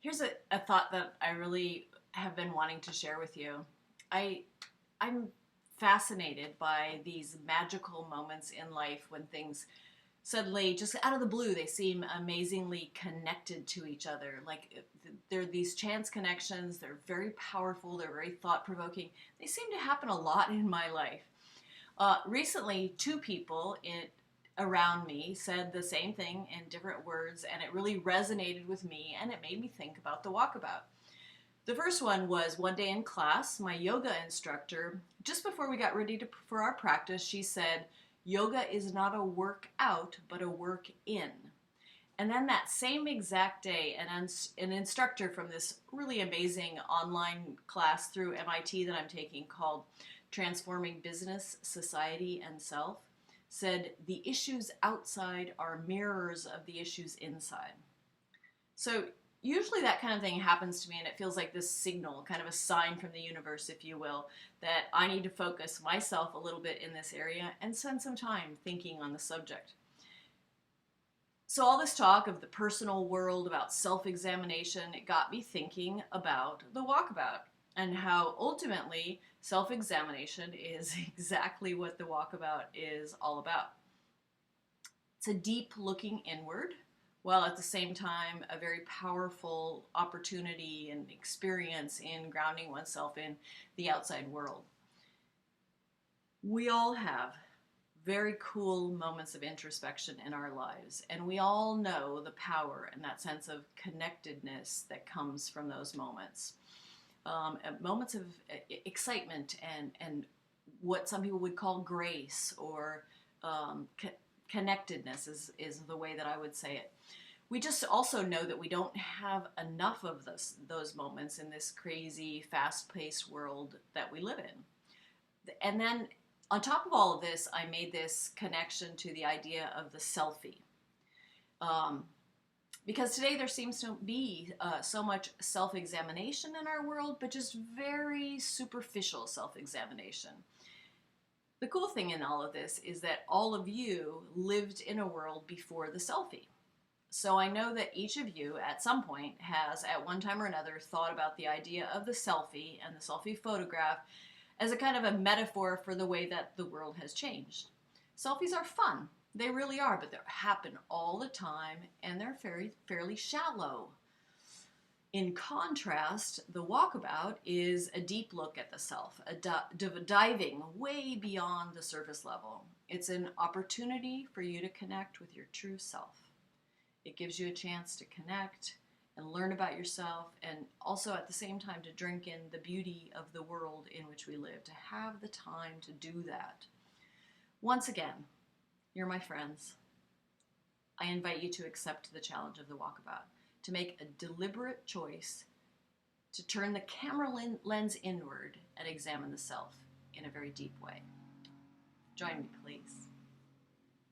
Here's a thought that I really have been wanting to share with you. I I'm fascinated by these magical moments in life when things suddenly just out of the blue they seem amazingly connected to each other. Like they're these chance connections, they're very powerful, they're very thought-provoking. They seem to happen a lot in my life. Recently, two people around me said the same thing in different words, and it really resonated with me, and it made me think about the walkabout. The first one was one day in class, my yoga instructor, just before we got ready for our practice, she said, "Yoga is not a workout, but a work in." And then that same exact day, an instructor from this really amazing online class through MIT that I'm taking called Transforming Business, Society, and Self said, "The issues outside are mirrors of the issues inside." So usually that kind of thing happens to me, and it feels like this signal, kind of a sign from the universe, if you will, that I need to focus myself a little bit in this area and spend some time thinking on the subject. So all this talk of the personal world, about self-examination, it got me thinking about the walkabout and how ultimately self-examination is exactly what the walkabout is all about. It's a deep looking inward, while at the same time a very powerful opportunity and experience in grounding oneself in the outside world. We all have very cool moments of introspection in our lives, and we all know the power and that sense of connectedness that comes from those moments. Moments of excitement and what some people would call grace or connectedness is the way that I would say it. We just also know that we don't have enough of those moments in this crazy, fast-paced world that we live in. And then on top of all of this, I made this connection to the idea of the selfie. Um, because today there seems to be so much self-examination in our world, but just very superficial self-examination. The cool thing in all of this is that all of you lived in a world before the selfie. So I know that each of you at some point has at one time or another thought about the idea of the selfie and the selfie photograph as a kind of a metaphor for the way that the world has changed. Selfies are fun. They really are, but they happen all the time and they're fairly shallow. In contrast, the walkabout is a deep look at the self, diving way beyond the surface level. It's an opportunity for you to connect with your true self. It gives you a chance to connect and learn about yourself, and also at the same time to drink in the beauty of the world in which we live, to have the time to do that. Once again, you're my friends. I invite you to accept the challenge of the walkabout, to make a deliberate choice to turn the camera lens inward and examine the self in a very deep way. Join me, please.